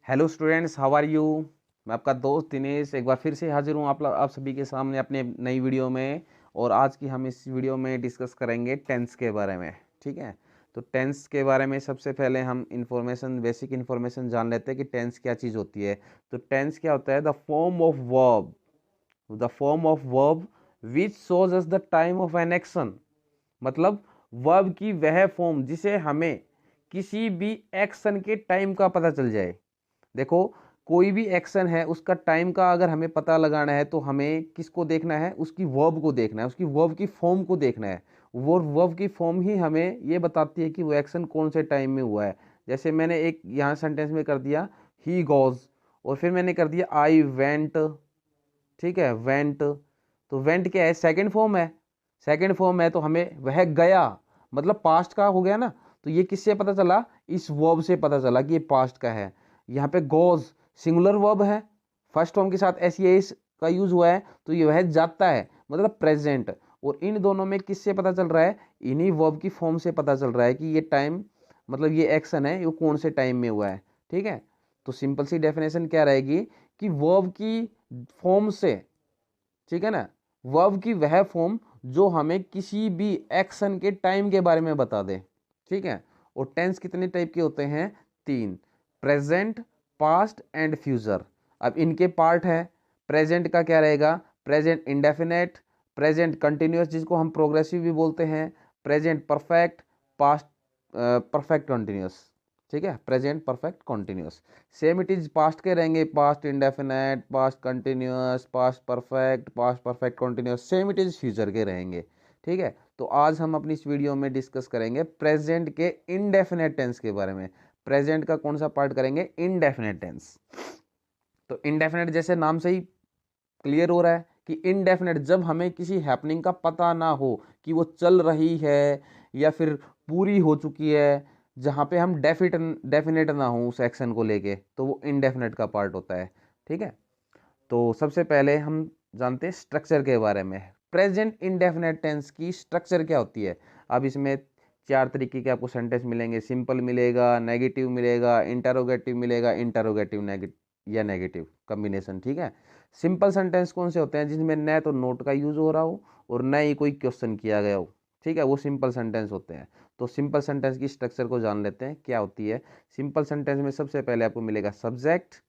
Hello students, how are you. मैं आपका दोस्त दिनेश एक बार फिर से हाजिर हूँ आप सभी के सामने अपने नई वीडियो में। और आज की हम इस वीडियो में डिस्कस करेंगे टेंस के बारे में। ठीक है, तो टेंस के बारे में सबसे पहले हम बेसिक इन्फॉर्मेशन जान लेते हैं कि टेंस क्या चीज़ होती है। तो टेंस क्या होता है? The form of verb which shows us the time of an action. मतलब वर्ब की वह फॉर्म जिसे हमें किसी भी एक्शन के टाइम का पता चल जाए। देखो, कोई भी एक्शन है उसका टाइम का अगर हमें पता लगाना है तो हमें किसको देखना है? उसकी वर्ब को देखना है, उसकी वर्ब की फॉर्म को देखना है। वो वर्ब की फॉर्म ही हमें ये बताती है कि वो एक्शन कौन से टाइम में हुआ है। जैसे मैंने एक यहाँ सेंटेंस में कर दिया ही गोज, और फिर मैंने कर दिया आई वेंट। ठीक है, वेंट, तो वेंट क्या है? सेकंड फॉर्म है। सेकंड फॉर्म है तो हमें वह गया, मतलब पास्ट का हो गया ना। तो ये किससे पता चला? इस वर्ब से पता चला कि ये पास्ट का है। यहाँ पे गोज सिंगुलर वर्ब है, फर्स्ट फॉर्म के साथ एस एस का यूज हुआ है, तो ये वह जाता है, मतलब प्रेजेंट। और इन दोनों में किससे पता चल रहा है? इन्हीं वर्ब की फॉर्म से पता चल रहा है कि ये टाइम, मतलब ये एक्शन है, ये कौन से टाइम में हुआ है। ठीक है, तो सिंपल सी डेफिनेशन क्या रहेगी कि वर्ब की फॉर्म से, ठीक है ना, वर्ब की वह फॉर्म जो हमें किसी भी एक्शन के टाइम के बारे में बता दे। ठीक है, और टेंस कितने टाइप के होते हैं? तीन, प्रेजेंट, पास्ट एंड फ्यूचर। अब इनके पार्ट है। प्रेजेंट का क्या रहेगा? प्रेजेंट इंडेफिनेट, प्रेजेंट कंटिन्यूअस जिसको हम प्रोग्रेसिव भी बोलते हैं, present perfect, past perfect continuous. ठीक है, present perfect continuous. Same it is past के रहेंगे, past indefinite, past continuous, past perfect continuous. Same it is future के रहेंगे। ठीक है, तो आज हम अपनी इस वीडियो में डिस्कस करेंगे प्रेजेंट के इनडेफिनेट टेंस के बारे में। प्रेजेंट का कौन सा पार्ट करेंगे? Indefinite tense. तो इनडेफिनेट जैसे नाम से ही क्लियर हो रहा है कि इनडेफिनेट जब हमें किसी हैपनिंग का पता ना हो कि वो चल रही है या फिर पूरी हो चुकी है, जहाँ पे हम डेफिनेट ना हो उस एक्शन को लेके, तो वो इनडेफिनेट का पार्ट होता है। ठीक है, तो सबसे पहले हम जानते हैं स्ट्रक्चर के बारे में। प्रेजेंट इंडेफिनेट टेंस की स्ट्रक्चर क्या होती है? अब इसमें चार तरीके के आपको सेंटेंस मिलेंगे। सिंपल मिलेगा, नेगेटिव मिलेगा, इंटरोगेटिव मिलेगा, इंटरोगेटिव नेगेटिव या नेगेटिव कॉम्बिनेशन। ठीक है, सिंपल सेंटेंस कौन से होते हैं? जिसमें न तो नोट का यूज हो रहा हो और न ही कोई क्वेश्चन किया गया हो। ठीक है, वो सिंपल सेंटेंस होते हैं। तो सिंपल सेंटेंस की स्ट्रक्चर को जान लेते हैं क्या होती है। सिंपल सेंटेंस में सबसे पहले आपको मिलेगा सब्जेक्ट,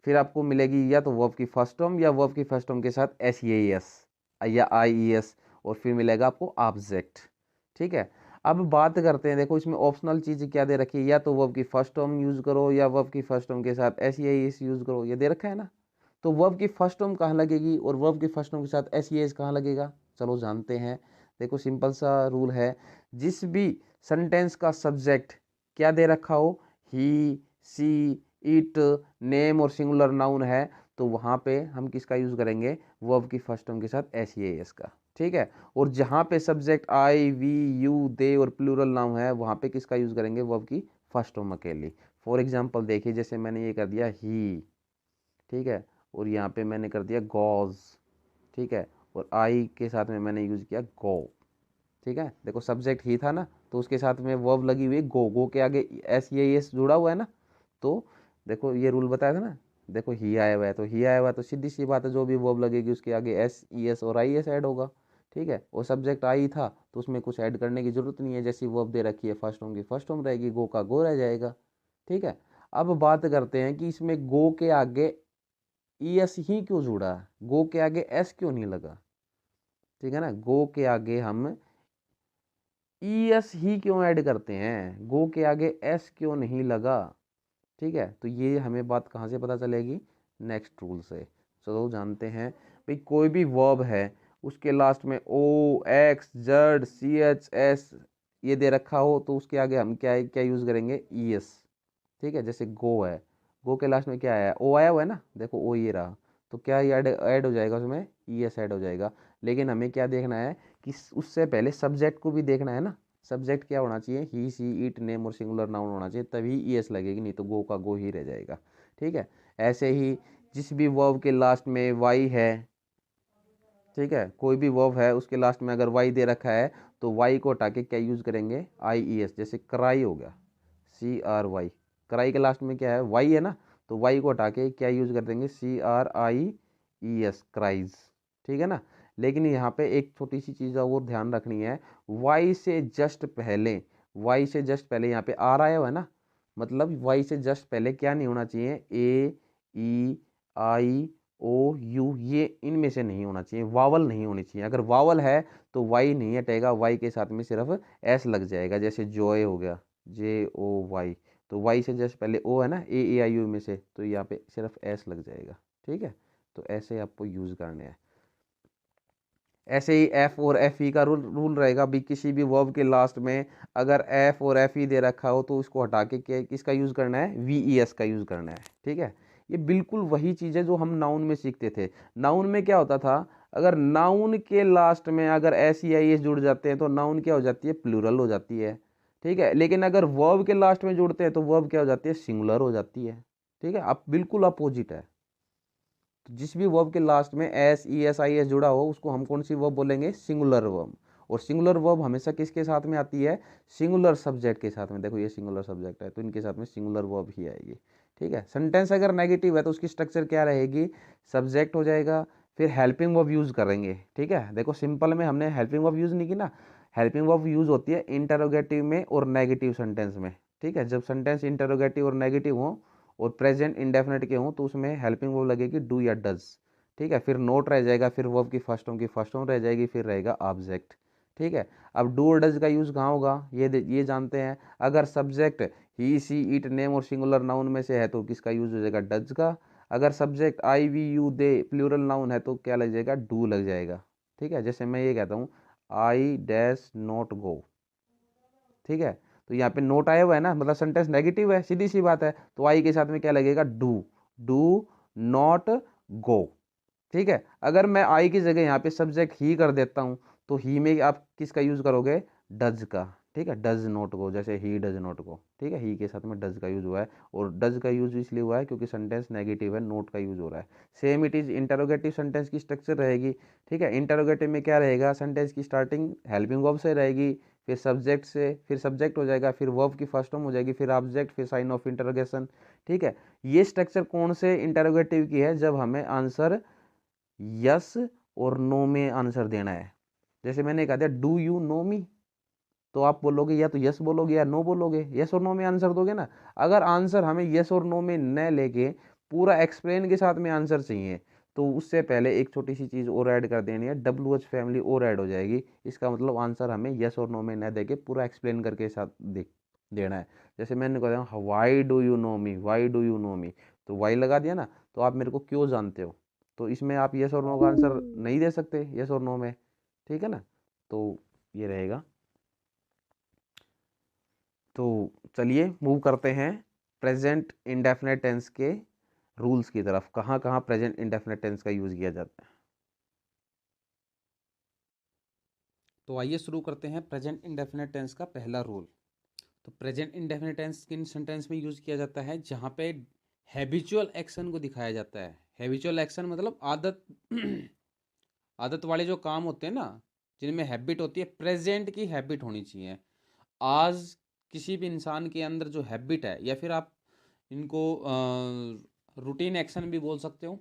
फिर आपको मिलेगी या तो वर्ब की फर्स्ट टर्म या वर्ब की फर्स्ट टर्म के साथ एस ई एस या आई ई एस, और फिर मिलेगा आपको ऑब्जेक्ट। ठीक है, अब बात करते हैं, देखो इसमें ऑप्शनल चीज़ क्या दे रखी है, या तो वर्ब की फर्स्ट टर्म यूज करो या वर्ब की फर्स्ट टर्म के साथ एस ई एस यूज करो, ये दे रखा है ना। तो वर्ब की फर्स्ट टर्म कहाँ लगेगी और वर्ब की फर्स्ट टर्म के साथ एस ई एस कहाँ लगेगा? चलो जानते हैं। देखो सिंपल सा रूल है, जिस भी सेंटेंस का सब्जेक्ट क्या दे रखा हो, ही, सी, इट, नेम और सिंगुलर नाउन है, तो वहाँ पे हम किसका यूज़ करेंगे? वर्ब की फर्स्ट टर्म के साथ एस ई एस का। ठीक है, और जहाँ पे सब्जेक्ट आई, वी, यू, दे और प्लूरल नाउन है, वहाँ पे किसका यूज़ करेंगे? वर्ब की फर्स्ट टर्म अकेली। फॉर एग्जाम्पल देखिए, जैसे मैंने ये कर दिया ही, ठीक है, और यहाँ पे मैंने कर दिया गॉज। ठीक है, और आई के साथ में मैंने यूज़ किया गो। ठीक है, देखो सब्जेक्ट ही था ना, तो उसके साथ में वर्ब लगी हुई है गो। गो के आगे एस ई एस जुड़ा हुआ है ना, तो देखो ये रूल बताया था ना। देखो ही आया हुआ है, तो ही आया हुआ है तो सीधी सी बात है, जो भी वर्ब लगेगी उसके आगे एस ई एस और आई एस ऐड होगा। ठीक है, और सब्जेक्ट आई था तो उसमें कुछ ऐड करने की जरूरत नहीं है, जैसी वर्ब दे रखी है फर्स्ट होम की फर्स्ट होम रहेगी, गो का गो रह जाएगा। ठीक है, अब बात करते हैं कि इसमें गो के आगे ई एस ही क्यों जुड़ा है, गो के आगे एस क्यों नहीं लगा? ठीक है ना, गो के आगे हम ई एस ही क्यों ऐड करते हैं, गो के आगे एस क्यों नहीं लगा? ठीक है, तो ये हमें बात कहाँ से पता चलेगी? नेक्स्ट रूल से। चलो जानते हैं। भाई कोई भी वर्ब है उसके लास्ट में O, X, Z, C H, S ये दे रखा हो, तो उसके आगे हम क्या क्या यूज़ करेंगे? E S. ठीक है, जैसे गो है, गो के लास्ट में क्या आया? ओ आया हुआ है ना, देखो ओ ये रहा, तो क्या ये ऐड हो जाएगा उसमें? ई एस ऐड हो जाएगा। लेकिन हमें क्या देखना है कि उससे पहले सब्जेक्ट को भी देखना है ना। सब्जेक्ट क्या होना चाहिए? ही, सी, इट, नेम और सिंगुलर नाउन होना चाहिए, तभी ई एस लगेगी, नहीं तो गो का गो ही रह जाएगा। ठीक है, ऐसे ही जिस भी वर्ब के लास्ट में वाई है, ठीक है, कोई भी वर्ब है उसके लास्ट में अगर वाई दे रखा है, तो वाई को हटा के क्या यूज़ करेंगे? आई ई एस। जैसे क्राई हो गया, सी आर वाई, क्राई के लास्ट में क्या है, वाई है ना, तो वाई को हटा के क्या यूज़ कर देंगे, CRIES, क्राइज, ठीक है ना। लेकिन यहाँ पे एक छोटी सी चीज़ और ध्यान रखनी है, वाई से जस्ट पहले, वाई से जस्ट पहले यहाँ पे आर आया हुआ है ना, मतलब वाई से जस्ट पहले क्या नहीं होना चाहिए, AEIOU, ये इनमें से नहीं होना चाहिए, वावल नहीं होनी चाहिए। अगर वावल है तो वाई नहीं हटेगा, वाई के साथ में सिर्फ एस लग जाएगा, जैसे जॉय हो गया, JOY, तो वाई से जस्ट पहले ओ है ना, AEIOU में से, तो यहाँ पे सिर्फ एस लग जाएगा, ठीक है। तो ऐसे आपको यूज़ करने हैं। ऐसे ही एफ और एफ ई का रूल रहेगा भी, किसी भी वर्ब के लास्ट में अगर एफ और एफ ई दे रखा हो तो उसको हटा के किसका यूज़ करना है, VES का यूज़ करना है, ठीक है। ये बिल्कुल वही चीज़ है जो हम नाउन में सीखते थे। नाउन में क्या होता था, अगर नाउन के लास्ट में अगर SEIS जुड़ जाते हैं तो नाउन क्या हो जाती है, प्लूरल हो जाती है, ठीक है। लेकिन अगर वर्ब के लास्ट में जुड़ते हैं तो वर्ब क्या हो जाती है, सिंगुलर हो जाती है, ठीक है। अब बिल्कुल अपोजिट है। तो जिस भी वर्ब के लास्ट में SESIS जुड़ा हो उसको हम कौन सी वर्ब बोलेंगे, सिंगुलर वर्ब। और सिंगुलर वर्ब हमेशा किसके साथ में आती है, सिंगुलर सब्जेक्ट के साथ में। देखो ये सिंगुलर सब्जेक्ट है तो इनके साथ में सिंगुलर वर्ब ही आएगी, ठीक है। सेंटेंस अगर नेगेटिव है तो उसकी स्ट्रक्चर क्या रहेगी, सब्जेक्ट हो जाएगा, फिर हेल्पिंग वर्ब यूज़ करेंगे, ठीक है। देखो सिंपल में हमने हेल्पिंग वर्ब यूज़ नहीं की ना, हेल्पिंग वर्ब यूज़ होती है इंटरोगेटिव में और नेगेटिव सेंटेंस में, ठीक है। जब सेंटेंस इंटरोगेटिव और नेगेटिव हो और प्रेजेंट इंडेफिनिट के हों तो उसमें हेल्पिंग वर्ब लगेगी डू या डज, ठीक है। फिर नोट रह जाएगा, फिर वर्ब की फर्स्ट फॉर्म रह जाएगी, फिर रहेगा ऑब्जेक्ट, ठीक है। अब डू और डज का यूज़ कहाँ होगा, ये जानते हैं। अगर subject he see it name और सिंगुलर नाउन में से है तो किसका यूज़ हो जाएगा, डज का। अगर subject I we you they plural noun है तो क्या लग जाएगा, डू लग जाएगा, ठीक है। जैसे मैं ये कहता हूँ आई डैश नॉट गो, ठीक है। तो यहाँ पे नोट आया हुआ है ना, मतलब सेंटेंस नेगेटिव है, सीधी सी बात है, तो आई के साथ में क्या लगेगा, डू, डू नॉट गो, ठीक है। अगर मैं आई की जगह यहाँ पे सब्जेक्ट ही कर देता हूँ तो ही में आप किसका यूज़ करोगे, डज का, ठीक है। डज नॉट गो, जैसे ही डज नॉट गो, ठीक है, ही के साथ में डज का यूज़ हुआ है। और डज का यूज़ इसलिए हुआ है क्योंकि सेंटेंस नेगेटिव है, नोट का यूज़ हो रहा है। Same it is interrogative sentence की स्ट्रक्चर रहेगी, ठीक है। इंटरोगेटिव में क्या रहेगा, सेंटेंस की स्टार्टिंग हेल्पिंग वर्ब से रहेगी, फिर सब्जेक्ट से, फिर सब्जेक्ट हो जाएगा, फिर वर्ब की फर्स्ट फॉर्म हो जाएगी, फिर ऑब्जेक्ट, फिर साइन ऑफ इंटरोगेशन, ठीक है। ये स्ट्रक्चर कौन से इंटरोगेटिव की है, जब हमें आंसर यस और नो में आंसर देना है। जैसे मैंने कहा था डू यू नो मी, तो आप बोलोगे या तो यस बोलोगे या नो बोलोगे, यस और नो में आंसर दोगे ना। अगर आंसर हमें यस और नो में न लेके पूरा एक्सप्लेन के साथ में आंसर चाहिए तो उससे पहले एक छोटी सी चीज़ और ऐड कर देनी है, WH फैमिली और ऐड हो जाएगी। इसका मतलब आंसर हमें यस और नो में न देके पूरा एक्सप्लेन करके साथ देना है। जैसे मैंने कहा why do you know me, why do you know me, तो वाई लगा दिया ना, तो आप मेरे को क्यों जानते हो, तो इसमें आप यस और नो का आंसर नहीं दे सकते, यस और नो में, ठीक है ना। तो ये रहेगा। तो चलिए मूव करते हैं प्रेजेंट इंडेफिनेट टेंस के रूल्स की तरफ, कहाँ कहाँ प्रेजेंट इंडेफिनेट टेंस का यूज़ किया जाता है। तो आइए शुरू करते हैं प्रेजेंट इंडेफिनेट टेंस का पहला रूल। तो प्रेजेंट इंडेफिनेट टेंस किन सेंटेंस में यूज़ किया जाता है, जहाँ पे हैबिचुअल एक्शन को दिखाया जाता है। हैबिचुअल एक्शन मतलब आदत आदत वाले जो काम होते हैं ना, जिनमें हैबिट होती है, प्रेजेंट की हैबिट होनी चाहिए। आज किसी भी इंसान के अंदर जो हैबिट है, या फिर आप इनको रूटीन एक्शन भी बोल सकते हो,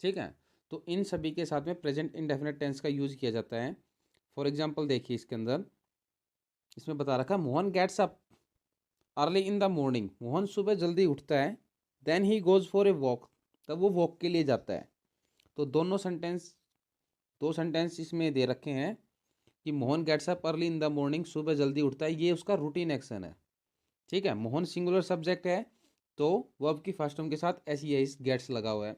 ठीक है। तो इन सभी के साथ में प्रेजेंट इंडेफिनेट टेंस का यूज़ किया जाता है। फॉर एग्जांपल देखिए इसके अंदर, इसमें बता रखा Mohan gets up early in the morning, Mohan सुबह जल्दी उठता है। Then he goes for a walk, तब वो वॉक के लिए जाता है। तो दो सेंटेंस इसमें दे रखे हैं कि Mohan gets up early in the morning, सुबह जल्दी उठता है, ये उसका रूटीन एक्शन है, ठीक है। मोहन सिंगुलर सब्जेक्ट है तो वर्ब की फर्स्ट फॉर्म के साथ एस गेट्स लगा हुआ है।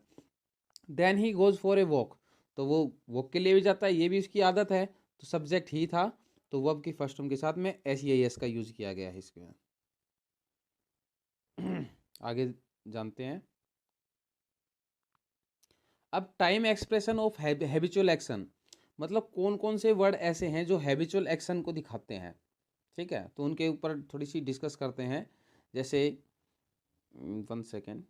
Then he goes for a walk, तो वो वॉक के लिए भी जाता है, ये भी उसकी आदत है, तो सब्जेक्ट ही था, तो वर्ब की फर्स्ट फॉर्म के साथ में एस का यूज किया गया है इसमें। आगे जानते हैं। अब time expression of habitual action, मतलब कौन कौन से वर्ड ऐसे हैं जो हैबिचुअल एक्शन को दिखाते हैं, ठीक है। तो उनके ऊपर थोड़ी सी डिस्कस करते हैं। जैसे 1 सेकेंड,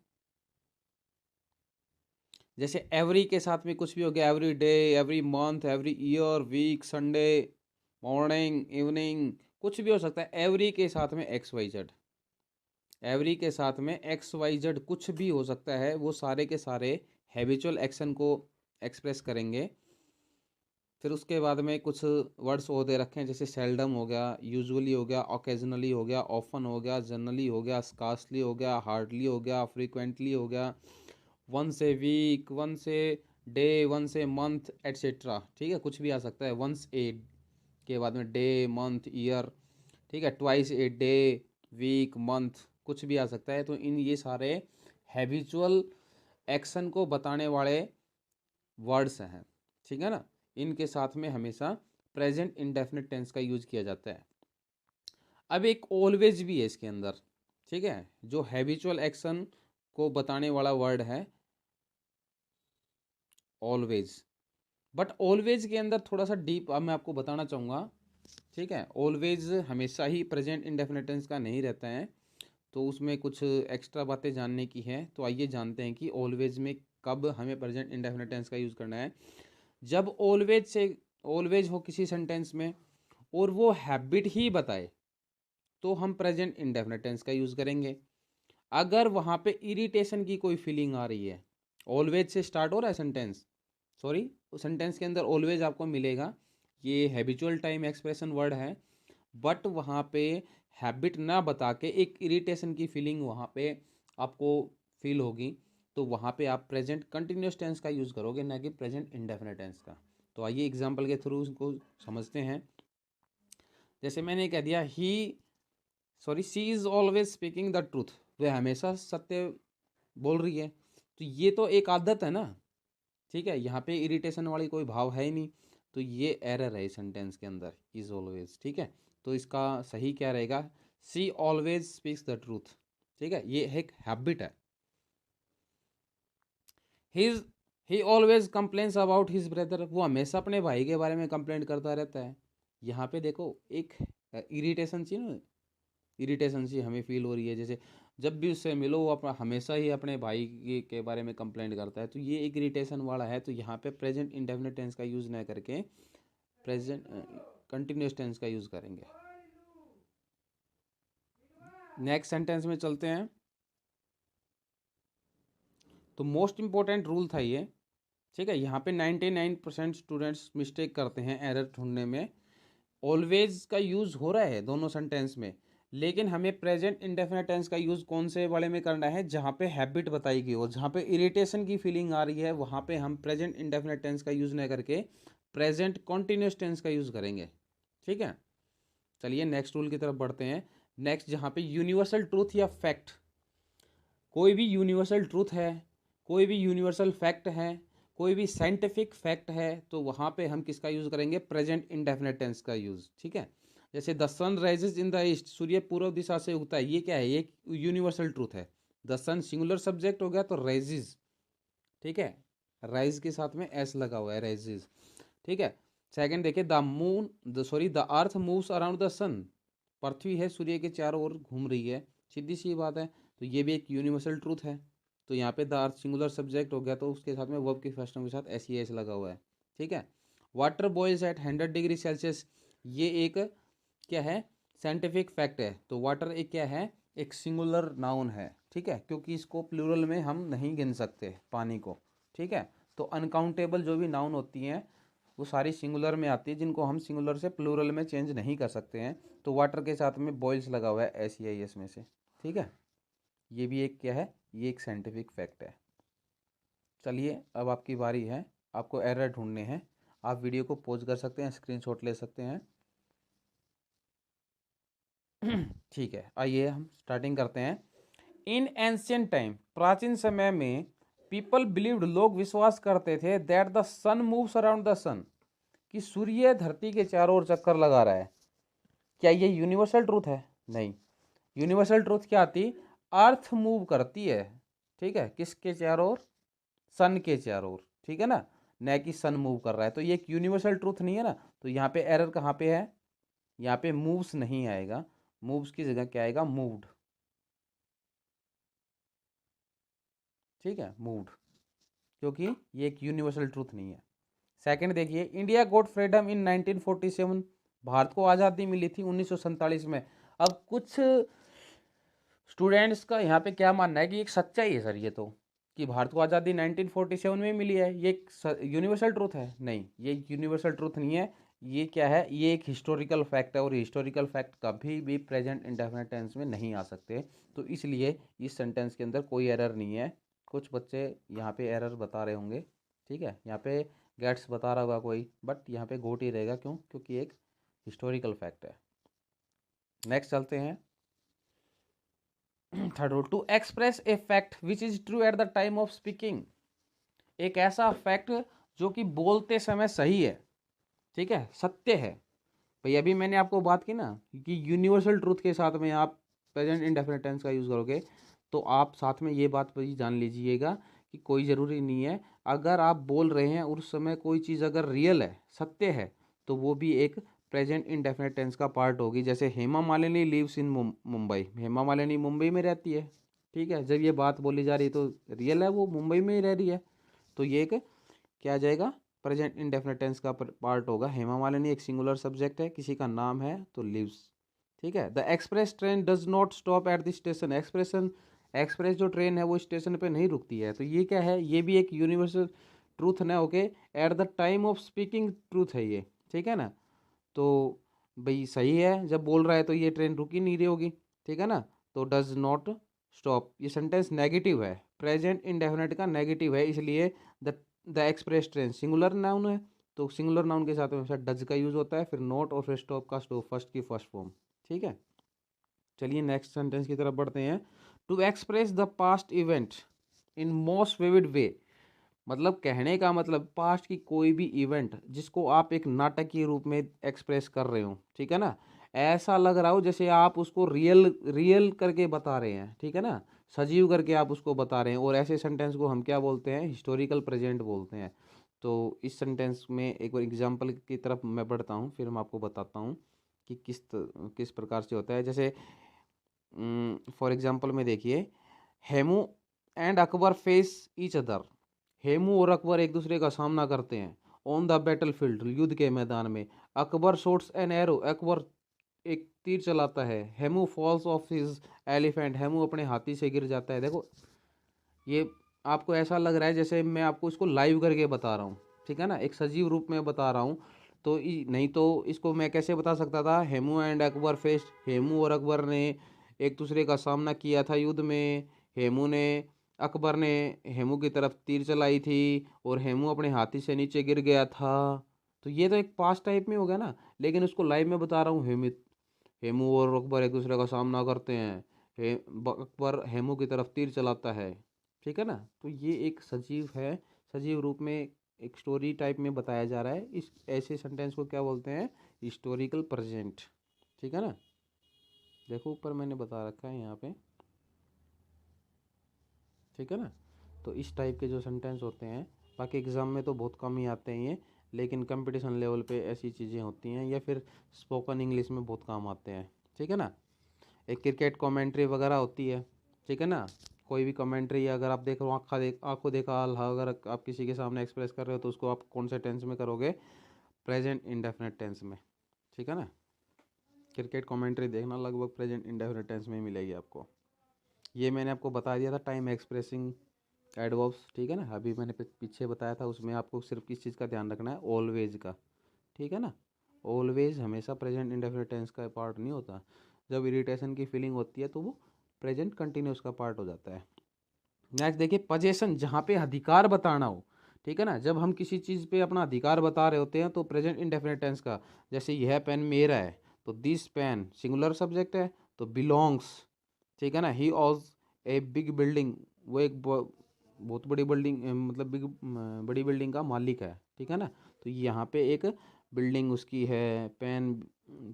जैसे एवरी के साथ में कुछ भी हो गया, every day, every month, every year, week, Sunday, morning, evening, कुछ भी हो सकता है। एवरी के साथ में XYZ, एवरी के साथ में एक्स वाई जेड कुछ भी हो सकता है, वो सारे के सारे हैबिचुअल एक्शन को एक्सप्रेस करेंगे। फिर उसके बाद में कुछ वर्ड्स और दे रखे हैं, जैसे सेल्डम हो गया, यूजुअली हो गया, ओकेजनली हो गया, ऑफन हो गया, जनरली हो गया, स्कार्सली हो गया, हार्डली हो गया, फ्रीक्वेंटली हो गया, वन से वीक, वन से डे, वन से मंथ एट्सेट्रा। ठीक है, कुछ भी आ सकता है। वंस ए के बाद में डे, मंथ, ईयर। ठीक है, twice a day, week, month, कुछ भी आ सकता है। तो इन ये सारे हैबिचुअल एक्शन को बताने वाले वर्ड्स हैं। ठीक है ना, इनके साथ में हमेशा प्रेजेंट इंडेफिनिट टेंस का यूज किया जाता है। अब एक ऑलवेज भी है इसके अंदर। ठीक है, जो हैबिचुअल एक्शन को बताने वाला वर्ड है ऑलवेज। बट ऑलवेज के अंदर थोड़ा सा डीप अब मैं आपको बताना चाहूँगा। ठीक है, ऑलवेज हमेशा ही प्रेजेंट इंडेफिनिट टेंस का नहीं रहता है, तो उसमें कुछ एक्स्ट्रा बातें जानने की है। तो आइए जानते हैं कि ऑलवेज में कब हमें प्रेजेंट इंडेफिनिट टेंस का यूज़ करना है। जब ऑलवेज से ऑलवेज हो किसी सेंटेंस में और वो हैबिट ही बताए, तो हम प्रेजेंट इंडेफिनिट टेंस का यूज़ करेंगे। अगर वहाँ पे इरिटेशन की कोई फीलिंग आ रही है, ऑलवेज से स्टार्ट हो रहा है सेंटेंस, सॉरी उस सेंटेंस के अंदर ऑलवेज आपको मिलेगा, ये हैबिचुअल टाइम एक्सप्रेशन वर्ड है, बट वहाँ पे हैबिट ना बता के एक इरिटेशन की फीलिंग वहाँ पे आपको फील होगी, तो वहाँ पे आप प्रेजेंट कंटिन्यूस टेंस का यूज़ करोगे, ना कि प्रेजेंट इंडेफिनिट टेंस का। तो आइए एग्जांपल के थ्रू उसको समझते हैं। जैसे मैंने कह दिया she is always speaking the truth, वह हमेशा सत्य बोल रही है। तो ये तो एक आदत है ना। ठीक है, यहाँ पे इरिटेशन वाली कोई भाव है ही नहीं, तो ये एरर है सेंटेंस के अंदर, इज ऑलवेज। ठीक है, तो इसका सही क्या रहेगा, she always speaks the truth. ठीक है, ये एक हैबिट है। His he always complains about his brother, वो हमेशा अपने भाई के बारे में कंप्लेंट करता रहता है। यहाँ पे देखो एक इरिटेशन सी ना, इरिटेशन सी हमें फील हो रही है, जैसे जब भी उससे मिलो वो अपना हमेशा ही अपने भाई के बारे में कंप्लेंट करता है, तो ये एक इरिटेशन वाला है। तो यहाँ पे प्रेजेंट इंडेफिनिट टेंस का यूज़ ना करके प्रेजेंट कंटिन्यूस टेंस का यूज़ करेंगे। नेक्स्ट सेंटेंस में चलते हैं। तो मोस्ट इंपॉर्टेंट रूल था ये। ठीक है, यहाँ पे 99% स्टूडेंट्स मिस्टेक करते हैं एरर ढूंढने में। ऑलवेज का यूज़ हो रहा है दोनों सेंटेंस में, लेकिन हमें प्रेजेंट इंडेफिनिट टेंस का यूज़ कौन से वाले में करना है, जहाँ पे हैबिट बताई गई हो, जहाँ पे इरिटेशन की फीलिंग आ रही है, वहाँ पे हम प्रेजेंट इंडेफिनिट टेंस का यूज़ नहीं करके प्रेजेंट कॉन्टिन्यूस टेंस का यूज़ करेंगे। ठीक है, चलिए नेक्स्ट रूल की तरफ बढ़ते हैं। नेक्स्ट, जहाँ पे यूनिवर्सल ट्रूथ या फैक्ट, कोई भी यूनिवर्सल ट्रूथ है, कोई भी यूनिवर्सल फैक्ट है, कोई भी साइंटिफिक फैक्ट है, तो वहाँ पे हम किसका यूज़ करेंगे, प्रेजेंट इंडेफिनिट टेंस का यूज़। ठीक है, जैसे the sun rises in the east, सूर्य पूर्व दिशा से उगता है, ये क्या है, ये यूनिवर्सल ट्रूथ है। द सन सिंगुलर सब्जेक्ट हो गया, तो राइजेज। ठीक है, राइज के साथ में एस लगा हुआ है, राइजेज। ठीक है, सेकंड देखिए, the earth moves around the sun, पृथ्वी है सूर्य के चारों ओर घूम रही है, सीधी सी बात है। तो ये भी एक यूनिवर्सल ट्रूथ है। तो यहाँ पे द अर्थ सिंगुलर सब्जेक्ट हो गया, तो उसके साथ में वर्ब की फर्स्ट फॉर्म के साथ एस ई एस लगा हुआ है। ठीक है, water boils at 100 degree Celsius, ये एक क्या है, साइंटिफिक फैक्ट है। तो वाटर एक क्या है, एक सिंगुलर नाउन है। ठीक है, क्योंकि इसको प्लूरल में हम नहीं गिन सकते पानी को। ठीक है, तो अनकाउंटेबल जो भी नाउन होती हैं वो सारी सिंगुलर में आती है, जिनको हम सिंगुलर से प्लूरल में चेंज नहीं कर सकते हैं। तो वाटर के साथ में बॉयल्स लगा हुआ है एस ई आई एस में से। ठीक है, ये भी एक क्या है, ये एक साइंटिफिक फैक्ट है। चलिए अब आपकी बारी है, आपको एरर ढूंढने हैं। आप वीडियो को पॉज कर सकते हैं, स्क्रीनशॉट ले सकते हैं। ठीक है, आइए हम स्टार्टिंग करते हैं। इन एंशियंट टाइम, प्राचीन समय में, पीपल बिलीव्ड, लोग विश्वास करते थे, that the sun moves around the sun, कि सूर्य धरती के चारों ओर चक्कर लगा रहा है। क्या ये यूनिवर्सल ट्रूथ है? नहीं। यूनिवर्सल ट्रूथ क्या आती, अर्थ मूव करती है। ठीक है, किसके चारों ओर, सन के चारों ओर। ठीक है ना, न कि सन मूव कर रहा है। तो ये एक यूनिवर्सल ट्रूथ नहीं है ना। तो यहाँ पे एरर कहाँ पे है, यहाँ पे मूव्स नहीं आएगा, मूव्स की जगह क्या आएगा, मूव्ड। ठीक है, मूव्ड, क्योंकि ये एक यूनिवर्सल ट्रूथ नहीं है। सेकंड देखिए, इंडिया गॉट फ्रीडम इन 1947, भारत को आज़ादी मिली थी 1947 में। अब कुछ स्टूडेंट्स का यहाँ पे क्या मानना है कि एक सच्चाई है सर ये तो, कि भारत को आज़ादी 1947 में मिली है, ये एक यूनिवर्सल ट्रूथ है? नहीं, ये यूनिवर्सल ट्रूथ नहीं है। ये क्या है, ये एक हिस्टोरिकल फैक्ट है, और हिस्टोरिकल फैक्ट कभी भी प्रेजेंट इंडेफिनिट टेंस में नहीं आ सकते। तो इसलिए इस सेंटेंस के अंदर कोई एरर नहीं है। कुछ बच्चे यहाँ पे एरर बता रहे होंगे, ठीक है, यहाँ पे गेट्स बता रहा होगा कोई, बट यहाँ पे गोट ही रहेगा। क्यों? क्योंकि एक हिस्टोरिकल फैक्ट है। नेक्स्ट चलते हैं। Third rule, to express a fact which is true at the time of speaking. एक ऐसा फैक्ट जो कि बोलते समय सही है, ठीक है, सत्य है। भाई अभी मैंने आपको बात की ना कि यूनिवर्सल ट्रूथ के साथ में आप प्रेजेंट इंडेफिनिट टेंस का यूज़ करोगे, तो आप साथ में ये बात भी जान लीजिएगा कि कोई ज़रूरी नहीं है, अगर आप बोल रहे हैं उस समय कोई चीज़ अगर रियल है, सत्य है, तो वो भी एक प्रेजेंट इंडेफिनिट टेंस का पार्ट होगी। जैसे हेमा मालिनी लिव्स इन मुंबई, हेमा मालिनी मुंबई में रहती है, ठीक है, जब ये बात बोली जा रही है तो रियल है, वो मुंबई में ही रह रही है, तो ये एक क्या आ जाएगा, प्रेजेंट इंडेफिनिट टेंस का पार्ट होगा। हेमा मालिनी एक सिंगुलर सब्जेक्ट है, किसी का नाम है, तो लिव्स, ठीक है। The express train does not stop at the station, express जो ट्रेन है वो स्टेशन पे नहीं रुकती है, तो ये क्या है, ये भी एक यूनिवर्सल ट्रूथ ना, okay. Eight the time of speaking truth है ये, ठीक है ना। तो भाई सही है, जब बोल रहा है तो ये ट्रेन रुक ही नहीं रही होगी, ठीक है ना। तो डज नॉट स्टॉप, ये सेंटेंस नेगेटिव है, प्रेजेंट इंडेफिनिट का नेगेटिव है, इसलिए the express train singular noun है, तो सिंगुलर नाउन के साथ हमेशा डज का यूज होता है, फिर नॉट और फिर स्टॉप का स्टॉप फर्स्ट की फर्स्ट फॉर्म, ठीक है। चलिए नेक्स्ट सेंटेंस की तरफ बढ़ते हैं। To express the past event in most vivid way, मतलब कहने का मतलब पास्ट की कोई भी इवेंट जिसको आप एक नाटक के रूप में एक्सप्रेस कर रहे हो, ठीक है ना, ऐसा लग रहा हो जैसे आप उसको रियल रियल करके बता रहे हैं, ठीक है ना, सजीव करके आप उसको बता रहे हैं, और ऐसे सेंटेंस को हम क्या बोलते हैं, हिस्टोरिकल प्रेजेंट बोलते हैं। तो इस सेंटेंस में एक बार एग्जांपल की तरफ मैं बढ़ता हूँ, फिर मैं आपको बताता हूँ कि किस प्रकार से होता है। जैसे फॉर एग्जांपल में देखिए, Hemu and Akbar face each other, Hemu और अकबर एक दूसरे का सामना करते हैं ऑन द बैटल फील्ड, युद्ध के मैदान में। Akbar shoots an arrow, Akbar एक तीर चलाता है। Hemu falls off his elephant, Hemu अपने हाथी से गिर जाता है। देखो ये आपको ऐसा लग रहा है जैसे मैं आपको इसको लाइव करके बता रहा हूँ, ठीक है ना, एक सजीव रूप में बता रहा हूँ। तो नहीं तो इसको मैं कैसे बता सकता था, हेमू एंड अकबर फेस्ट, हेमू और अकबर ने एक दूसरे का सामना किया था युद्ध में, हेमू ने अकबर ने हेमू की तरफ तीर चलाई थी, और हेमू अपने हाथी से नीचे गिर गया था। तो ये तो एक पास्ट टाइप में हो गया ना, लेकिन उसको लाइव में बता रहा हूँ, हेमू और अकबर एक दूसरे का सामना करते हैं, अकबर हेमू की तरफ तीर चलाता है, ठीक है ना। तो ये एक सजीव है, सजीव रूप में एक स्टोरी टाइप में बताया जा रहा है। इस ऐसे सेंटेंस को क्या बोलते हैं, हिस्टोरिकल प्रेजेंट, ठीक है ना। देखो ऊपर मैंने बता रखा है यहाँ पे, ठीक है ना। तो इस टाइप के जो सेंटेंस होते हैं, बाकी एग्ज़ाम में तो बहुत कम ही आते हैं ये, लेकिन कंपटीशन लेवल पे ऐसी चीज़ें होती हैं, या फिर स्पोकन इंग्लिश में बहुत काम आते हैं, ठीक है ना। एक क्रिकेट कमेंट्री वगैरह होती है, ठीक है ना, कोई भी कमेंट्री अगर आप देख रहे हो, आंखों देखा हाल, अगर आप किसी के सामने एक्सप्रेस कर रहे हो, तो उसको आप कौन से टेंस में करोगे, प्रेजेंट इंडेफिनिट टेंस में, ठीक है ना। क्रिकेट कमेंट्री देखना लगभग प्रेजेंट इंडेफिनिट टेंस में मिलेगी आपको। ये मैंने आपको बता दिया था टाइम एक्सप्रेसिंग एडवर्ब्स, ठीक है ना। अभी मैंने पीछे बताया था, उसमें आपको सिर्फ किस चीज़ का ध्यान रखना है, ऑलवेज का, ठीक है ना। ऑलवेज हमेशा प्रेजेंट इंडेफिनिट टेंस का पार्ट नहीं होता। जब इरिटेशन की फीलिंग होती है तो वो प्रेजेंट कंटिन्यूस का पार्ट हो जाता है। नेक्स्ट देखिए, पजेशन, जहाँ पे अधिकार बताना हो, ठीक है ना, जब हम किसी चीज़ पे अपना अधिकार बता रहे होते हैं तो प्रेजेंट इंडेफिनिट टेंस का, जैसे यह पेन मेरा है, तो दिस पेन सिंगुलर सब्जेक्ट है, तो बिलोंग्स, ठीक है ना। ही ऑज ए बिग बिल्डिंग, वो एक बहुत बड़ी बिल्डिंग, मतलब बड़ी बिल्डिंग का मालिक है, ठीक है ना। तो यहाँ पे एक बिल्डिंग उसकी है, पेन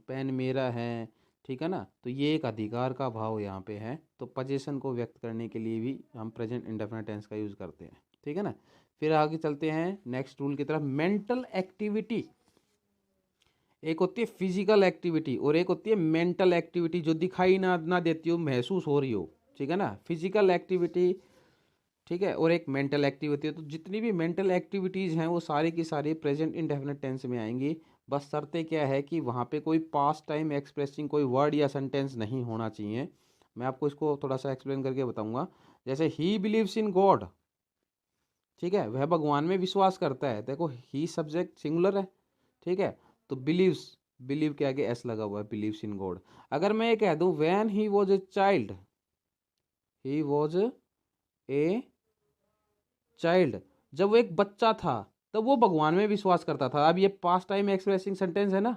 पेन मेरा है, ठीक है ना। तो ये एक अधिकार का भाव यहाँ पे है, तो पोजीशन को व्यक्त करने के लिए भी हम प्रेजेंट इंडेफिनिट टेंस का यूज़ करते हैं, ठीक है ना। फिर आगे चलते हैं नेक्स्ट रूल की तरफ। मेंटल एक्टिविटी, एक होती है फिजिकल एक्टिविटी और एक होती है मेंटल एक्टिविटी, जो दिखाई ना देती हो, महसूस हो रही हो, ठीक है ना। फिजिकल एक्टिविटी, ठीक है, और एक मेंटल एक्टिविटी है। तो जितनी भी मेंटल एक्टिविटीज़ हैं वो सारी की सारी प्रेजेंट इंडेफिनिट टेंस में आएंगी। बस शर्तें क्या है कि वहाँ पे कोई पास्ट टाइम एक्सप्रेसिंग कोई वर्ड या सेंटेंस नहीं होना चाहिए। मैं आपको इसको थोड़ा सा एक्सप्लेन करके बताऊंगा। जैसे ही बिलीव्स इन गॉड, ठीक है, वह भगवान में विश्वास करता है। देखो ही सब्जेक्ट सिंगुलर है, ठीक है, तो बिलीव्स, बिलीव के आगे एस लगा हुआ है, बिलीव्स इन गॉड। अगर मैं ये कह दूं when he was a child, he was a child, जब वो एक बच्चा था तब वो भगवान में विश्वास करता था। अब ये पास्ट टाइम एक्सप्रेसिंग सेंटेंस है ना,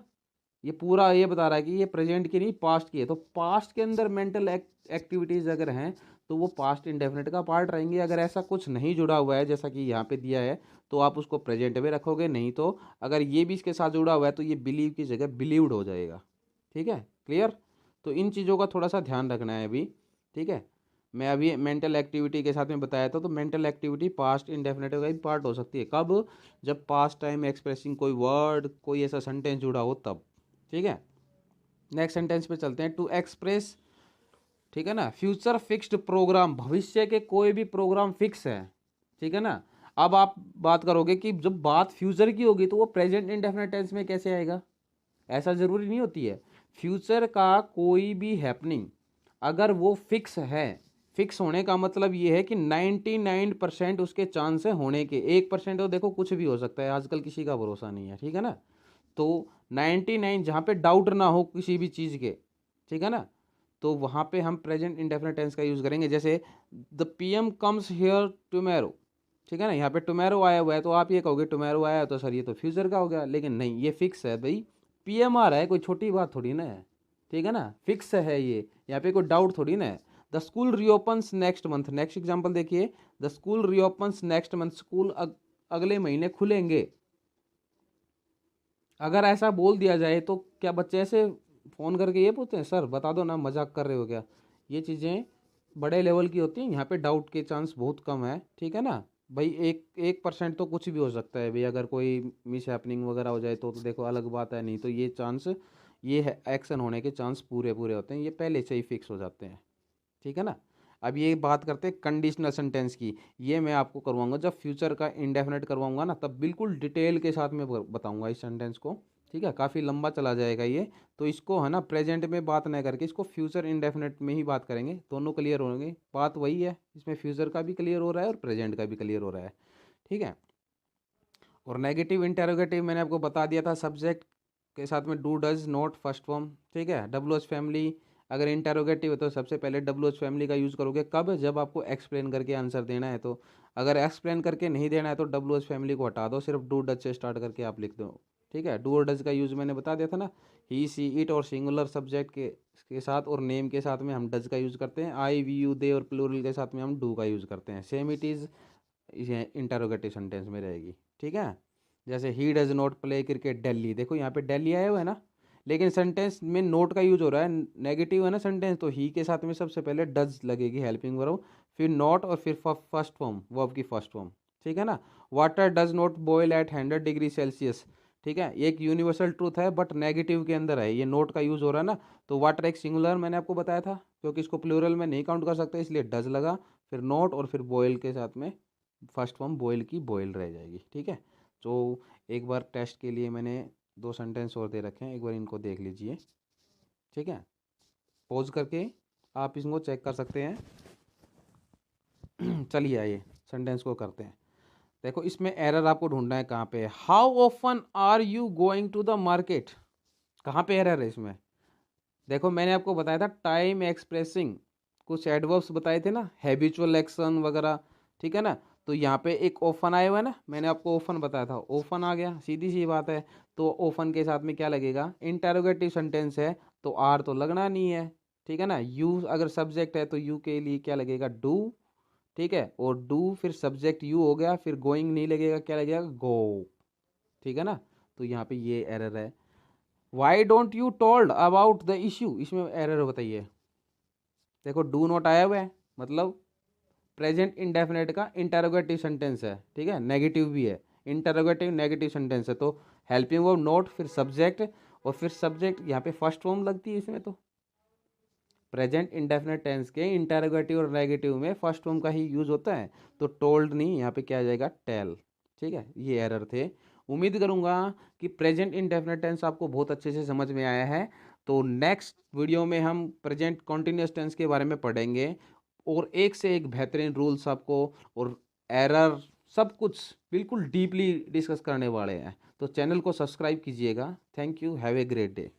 ये पूरा ये बता रहा है कि ये प्रेजेंट की नहीं पास्ट की है। तो पास्ट के अंदर मेंटल एक्टिविटीज अगर हैं तो वो पास्ट इंडेफिनिट का पार्ट रहेंगे। अगर ऐसा कुछ नहीं जुड़ा हुआ है जैसा कि यहाँ पे दिया है तो आप उसको प्रेजेंट में रखोगे, नहीं तो अगर ये भी इसके साथ जुड़ा हुआ है तो ये बिलीव की जगह बिलीव्ड हो जाएगा। ठीक है, क्लियर। तो इन चीज़ों का थोड़ा सा ध्यान रखना है अभी, ठीक है। मैं अभी मेंटल एक्टिविटी के साथ में बताया था, तो मेंटल एक्टिविटी पास्ट इंडेफिनिट का भी पार्ट हो सकती है। कब? जब पास्ट टाइम एक्सप्रेसिंग कोई वर्ड, कोई ऐसा सेंटेंस जुड़ा हो तब, ठीक है। नेक्स्ट सेंटेंस पे चलते हैं, टू एक्सप्रेस, ठीक है ना, फ्यूचर फिक्स्ड प्रोग्राम, भविष्य के कोई भी प्रोग्राम फिक्स है, ठीक है ना। अब आप बात करोगे कि जब बात फ्यूचर की होगी तो वो प्रेजेंट इंडेफिनिट टेंस में कैसे आएगा, ऐसा ज़रूरी नहीं होती है। फ्यूचर का कोई भी हैपनिंग अगर वो फिक्स है, फिक्स होने का मतलब ये है कि 99% उसके चांस है होने के, 1% तो देखो कुछ भी हो सकता है, आजकल किसी का भरोसा नहीं है, ठीक है ना। तो 99 जहाँ पे डाउट ना हो किसी भी चीज़ के, ठीक है ना, तो वहाँ पे हम प्रेजेंट इंडेफिनिट टेंस का यूज़ करेंगे। जैसे the PM comes here tomorrow, ठीक है ना, यहाँ पे टुमेरो आया हुआ है तो आप ये कहोगे टुमेरो आया है तो सर ये तो फ्यूचर का हो गया, लेकिन नहीं, ये फिक्स है भाई। पीएम आ रहा है, कोई छोटी बात थोड़ी ना है, ठीक है ना, फिक्स है ये, यहाँ पे कोई डाउट थोड़ी ना है। The school reopens next month, next example देखिए, the school reopens next month, school अगले महीने खुलेंगे। अगर ऐसा बोल दिया जाए तो क्या बच्चे ऐसे फ़ोन करके ये पूछते हैं सर बता दो ना, मजाक कर रहे हो क्या? ये चीज़ें बड़े लेवल की होती हैं, यहाँ पे डाउट के चांस बहुत कम है, ठीक है ना भाई। 1% तो कुछ भी हो सकता है भाई, अगर कोई मिस हैपनिंग वगैरह हो जाए तो देखो अलग बात है, नहीं तो ये चांस, ये है एक्शन होने के चांस पूरे पूरे होते हैं, ये पहले से ही फिक्स हो जाते हैं, ठीक है ना। अब ये बात करते हैं कंडीशनल सेंटेंस की, ये मैं आपको करवाऊंगा जब फ्यूचर का इंडेफिनेट करवाऊंगा ना, तब बिल्कुल डिटेल के साथ में बताऊंगा इस सेंटेंस को, ठीक है। काफ़ी लंबा चला जाएगा ये, तो इसको है ना प्रेजेंट में बात नहीं करके इसको फ्यूचर इंडेफिनेट में ही बात करेंगे, दोनों क्लियर होंगे। बात वही है, इसमें फ्यूचर का भी क्लियर हो रहा है और प्रेजेंट का भी क्लियर हो रहा है, ठीक है। और नेगेटिव इंटेरोगेटिव मैंने आपको बता दिया था, सब्जेक्ट के साथ में do does not first form, ठीक है। डब्ल्यू एच फैमिली, अगर इंटेरोगेटिव है तो सबसे पहले डब्ल्यू एच फैमिली का यूज़ करोगे कब? जब आपको एक्सप्लेन करके आंसर देना है। तो अगर एक्सप्लेन करके नहीं देना है तो डब्ल्यू एच फैमिली को हटा दो, सिर्फ डू डज से स्टार्ट करके आप लिख दो, ठीक है। डू और डज का यूज़ मैंने बता दिया था ना, ही सी इट और सिंगुलर सब्जेक्ट के साथ और नेम के साथ में हम डज का यूज़ करते हैं, आई वी यू दे और प्लूरल के साथ में हम डू का यूज़ करते हैं। सेम इट इज़ ये इंटरोगेटिव सेंटेंस में रहेगी, ठीक है। जैसे he does not play cricket Delhi, देखो यहाँ पे दिल्ली आया हुआ है ना, लेकिन सेंटेंस में नोट का यूज हो रहा है, नेगेटिव है ना सेंटेंस, तो ही के साथ में सबसे पहले डज लगेगी हेल्पिंग वर्ब, फिर नॉट और फिर फर्स्ट फॉर्म वर्ब की फर्स्ट फॉर्म, ठीक है ना। Water does not boil at 100 degree Celsius, ठीक है, ये एक यूनिवर्सल ट्रूथ है बट नेगेटिव के अंदर है, ये नोट का यूज हो रहा है ना। तो वाटर एक सिंगुलर मैंने आपको बताया था, क्योंकि इसको प्लूरल में नहीं काउंट कर सकते इसलिए डज लगा, फिर नॉट और फिर बॉयल के साथ में फर्स्ट फॉर्म बॉयल की बॉयल रह जाएगी, ठीक है। तो एक बार टेस्ट के लिए मैंने 2 सेंटेंस और दे रखे हैं, एक बार इनको देख लीजिए, ठीक है। पॉज करके आप इसको चेक कर सकते हैं। चलिए आइए सेंटेंस को करते हैं। देखो इसमें एरर आपको ढूंढना है कहाँ पे है। How often are you going to the market, कहाँ पे एरर है इसमें? देखो मैंने आपको बताया था टाइम एक्सप्रेसिंग कुछ एडवर्ब्स बताए थे ना, हैबिचुअल एक्शन वगैरह, ठीक है ना। तो यहाँ पे एक ओफन आया हुआ है ना, मैंने आपको ओफन बताया था, ओफन आ गया, सीधी सी बात है। तो ओफन के साथ में क्या लगेगा? इंटेरोगेटिव सेंटेंस है तो आर तो लगना नहीं है, ठीक है ना। यू अगर सब्जेक्ट है तो यू के लिए क्या लगेगा? डू, ठीक है। और डू फिर सब्जेक्ट यू हो गया, फिर गोइंग नहीं लगेगा, क्या लगेगा? गो, ठीक है ना। तो यहाँ पे ये एरर है। Why don't you told about the issue, इसमें एरर बताइए। देखो डू नॉट आया हुआ है, मतलब प्रेजेंट इंडेफिनेट का इंटरोगेटिव सेंटेंस है, ठीक है, नेगेटिव भी है, इंटरोगेटिव नेगेटिव सेंटेंस है। तो हेल्पिंग वर्ब नॉट फिर सब्जेक्ट और फिर सब्जेक्ट यहाँ पे फर्स्ट फॉर्म लगती है इसमें। तो प्रेजेंट इंडेफिनेट टेंस के इंटरोगेटिव और नेगेटिव में फर्स्ट फॉर्म का ही यूज होता है, तो टोल्ड नहीं, यहाँ पे क्या आ जाएगा? टेल, ठीक है। ये एरर थे। उम्मीद करूंगा कि प्रेजेंट इंडेफिनेट टेंस आपको बहुत अच्छे से समझ में आया है। तो नेक्स्ट वीडियो में हम प्रेजेंट कॉन्टिन्यूस टेंस के बारे में पढ़ेंगे और एक से एक बेहतरीन रूल्स आपको और एरर सब कुछ बिल्कुल डीपली डिस्कस करने वाले हैं। तो चैनल को सब्सक्राइब कीजिएगा। Thank you, have a great day.